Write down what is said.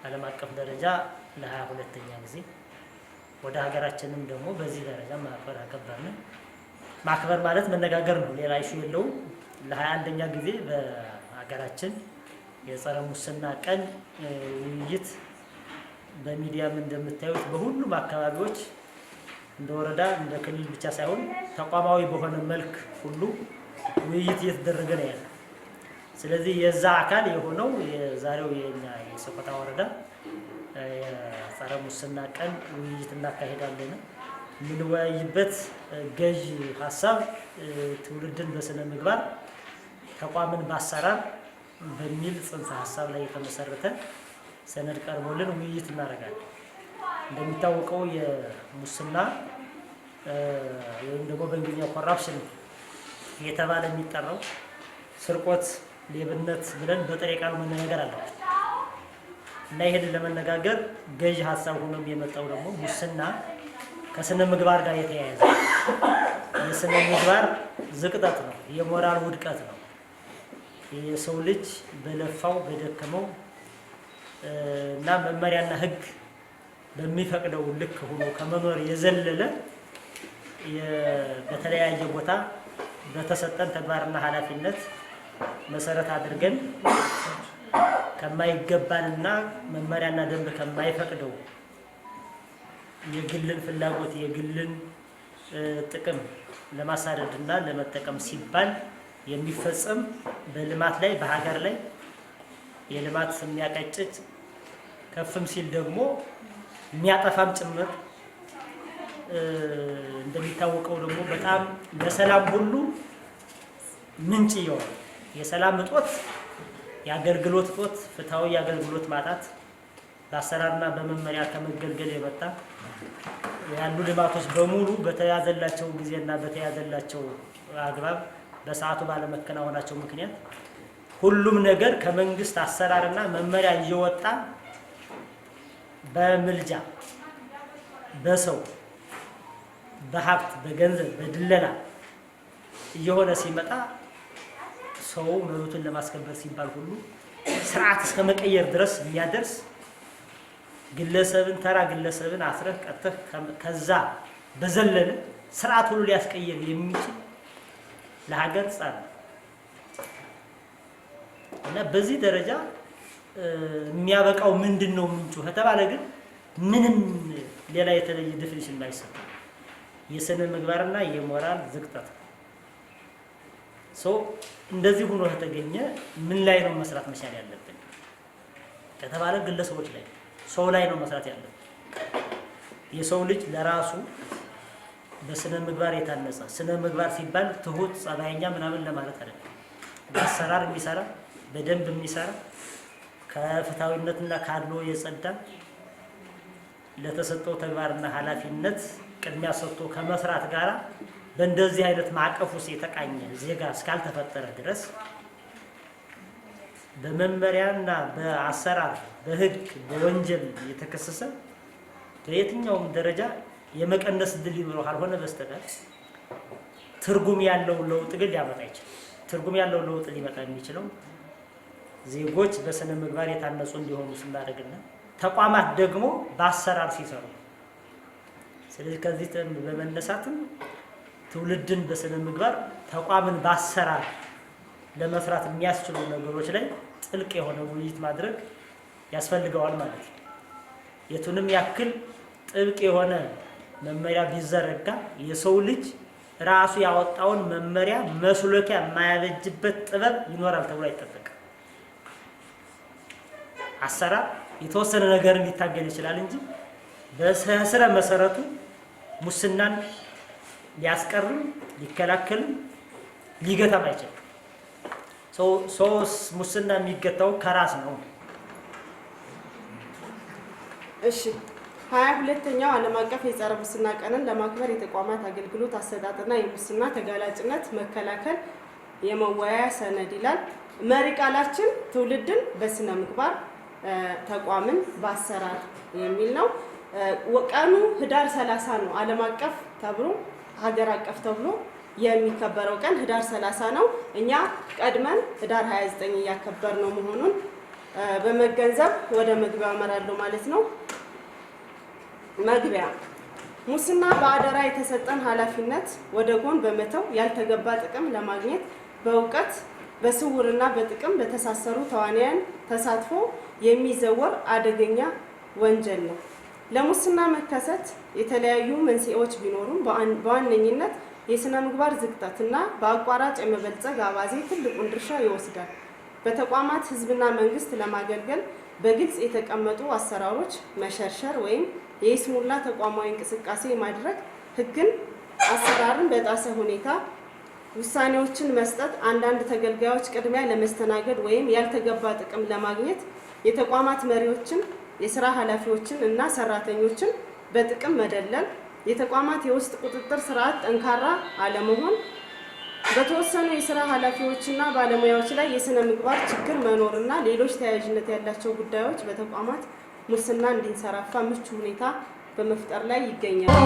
ዓለም አቀፍ ደረጃ ለ22ኛ ጊዜ ወደ ሀገራችንም ደግሞ በዚህ ደረጃ ማክበር አከበርን። ማክበር ማለት መነጋገር ነው፣ ሌላ ኢሹ የለውም። ለ21ኛ ጊዜ በሀገራችን የጸረ ሙስና ቀን ውይይት በሚዲያም እንደምታዩት በሁሉም አካባቢዎች እንደ ወረዳ እንደ ክልል ብቻ ሳይሆን ተቋማዊ በሆነ መልክ ሁሉ ውይይት እየተደረገ ነው ያለው። ስለዚህ የዛ አካል የሆነው የዛሬው የኛ የሰቆጣ ወረዳ የጸረ ሙስና ቀን ውይይት እናካሄዳለን። የምንወያይበት ገዥ ሀሳብ ትውልድን በስነ ምግባር ተቋምን በአሰራር በሚል ጽንሰ ሀሳብ ላይ የተመሰረተ ሰነድ ቀርቦልን ውይይት እናደርጋለን። እንደሚታወቀው የሙስና ወይም ደግሞ በእንግሊዝኛ ኮራፕሽን የተባለ የሚጠራው ስርቆት፣ ሌብነት ብለን በጥሬ ቃሉ መነጋገር አለብን እና ይሄን ለመነጋገር ገዥ ሀሳብ ሆኖ የመጣው ደግሞ ሙስና ከስነ ምግባር ጋር የተያያዘ የስነ ምግባር ዝቅጠት ነው፣ የሞራል ውድቀት ነው። የሰው ልጅ በለፋው በደከመው እና መመሪያና ሕግ በሚፈቅደው ልክ ሆኖ ከመኖር የዘለለ በተለያየ ቦታ በተሰጠን ተግባርና ኃላፊነት መሰረት አድርገን ከማይገባንና መመሪያና ደንብ ከማይፈቅደው የግልን ፍላጎት የግልን ጥቅም ለማሳደድና ለመጠቀም ሲባል የሚፈጸም በልማት ላይ በሀገር ላይ የልማት የሚያቀጭጭ ከፍም ሲል ደግሞ የሚያጠፋም ጭምር እንደሚታወቀው ደግሞ በጣም ለሰላም ሁሉ ምንጭ ይሆናል። የሰላም እጦት፣ የአገልግሎት እጦት፣ ፍትሃዊ የአገልግሎት ማጣት፣ በአሰራርና በመመሪያ ከመገልገል የመጣ ያሉ ልማቶች በሙሉ በተያዘላቸው ጊዜና በተያዘላቸው አግባብ በሰዓቱ ባለመከናወናቸው ምክንያት ሁሉም ነገር ከመንግስት አሰራርና መመሪያ እየወጣ በምልጃ በሰው በሀብት በገንዘብ በድለላ እየሆነ ሲመጣ ሰው መብቱን ለማስከበር ሲባል ሁሉ ስርዓት እስከ መቀየር ድረስ የሚያደርስ ግለሰብን ተራ ግለሰብን አስረህ ቀጥተህ ከዛ በዘለለ ስርዓት ሁሉ ሊያስቀየር የሚችል ለሀገር ጻር እና በዚህ ደረጃ የሚያበቃው ምንድነው ምንጩ ከተባለ ግን ምንም ሌላ የተለየ ዲፊኒሽን ማይሰጥ የስነ ምግባርና የሞራል ዝቅጠት እንደዚህ ሆኖ ከተገኘ ምን ላይ ነው መስራት መቻል ያለብን ከተባለ ግለሰቦች ላይ ሰው ላይ ነው መስራት ያለብን። የሰው ልጅ ለራሱ በስነ ምግባር የታነጸ ስነ ምግባር ሲባል ትሁት ጸባይኛ ምናምን ለማለት አይደለም። በአሰራር የሚሰራ በደንብ የሚሰራ ከፍትሃዊነትና ካድሎ የጸዳ ለተሰጠው ተግባርና ኃላፊነት ቅድሚያ ሰጥቶ ከመስራት ጋራ በእንደዚህ አይነት ማዕቀፍ ውስጥ የተቃኘ ዜጋ እስካልተፈጠረ ድረስ በመመሪያና በአሰራር በሕግ በወንጀል የተከሰሰ በየትኛውም ደረጃ የመቀነስ ድል ይኖረው ካልሆነ በስተቀር ትርጉም ያለው ለውጥ ግን ሊያመጣ ይችላል። ትርጉም ያለው ለውጥ ሊመጣ የሚችለው ዜጎች በስነ ምግባር የታነጹ እንዲሆኑ ስናደርግና ተቋማት ደግሞ በአሰራር ሲሰሩ። ስለዚህ ከዚህ በመነሳትም ትውልድን በስነ ምግባር ተቋምን በአሰራር ለመስራት የሚያስችሉ ነገሮች ላይ ጥልቅ የሆነ ውይይት ማድረግ ያስፈልገዋል ማለት ነው። የቱንም ያክል ጥብቅ የሆነ መመሪያ ቢዘረጋ የሰው ልጅ ራሱ ያወጣውን መመሪያ መስሎኪያ የማያበጅበት ጥበብ ይኖራል ተብሎ አይጠበቅም። አሰራር የተወሰነ ነገር ሊታገል ይችላል እንጂ በስረ መሰረቱ ሙስናን ሊያስቀርም ሊከላከልም ሊገታም አይችልም። ሙስና የሚገታው ከራስ ነው። እሺ 22ኛው ዓለም አቀፍ የጸረ ሙስና ቀንን ለማክበር የተቋማት አገልግሎት አሰጣጥና የሙስና ተጋላጭነት መከላከል የመወያያ ሰነድ ይላል። መሪ ቃላችን ትውልድን በስነ ምግባር ተቋምን በአሰራር የሚል ነው። ቀኑ ህዳር 30 ነው። ዓለም አቀፍ ተብሎ ሀገር አቀፍ ተብሎ የሚከበረው ቀን ህዳር 30 ነው። እኛ ቀድመን ህዳር 29 እያከበር ነው መሆኑን በመገንዘብ ወደ መግቢያው አመራለሁ ማለት ነው። መግቢያ ሙስና በአደራ የተሰጠን ኃላፊነት ወደ ጎን በመተው ያልተገባ ጥቅም ለማግኘት በእውቀት በስውርና በጥቅም በተሳሰሩ ተዋንያን ተሳትፎ የሚዘወር አደገኛ ወንጀል ነው። ለሙስና መከሰት የተለያዩ መንስኤዎች ቢኖሩም በዋነኝነት የሥነ ምግባር ዝቅጠትና በአቋራጭ የመበልጸግ አባዜ ትልቁን ድርሻ ይወስዳል። በተቋማት ሕዝብና መንግስት ለማገልገል በግልጽ የተቀመጡ አሰራሮች መሸርሸር ወይም የይስሙላ ተቋማዊ እንቅስቃሴ ማድረግ፣ ሕግን አሰራርን በጣሰ ሁኔታ ውሳኔዎችን መስጠት፣ አንዳንድ ተገልጋዮች ቅድሚያ ለመስተናገድ ወይም ያልተገባ ጥቅም ለማግኘት የተቋማት መሪዎችን፣ የስራ ኃላፊዎችን እና ሰራተኞችን በጥቅም መደለል፣ የተቋማት የውስጥ ቁጥጥር ስርዓት ጠንካራ አለመሆን፣ በተወሰኑ የስራ ኃላፊዎችና ባለሙያዎች ላይ የሥነ ምግባር ችግር መኖርና ሌሎች ተያያዥነት ያላቸው ጉዳዮች በተቋማት ሙስና እንዲንሰራፋ ምቹ ሁኔታ በመፍጠር ላይ ይገኛል።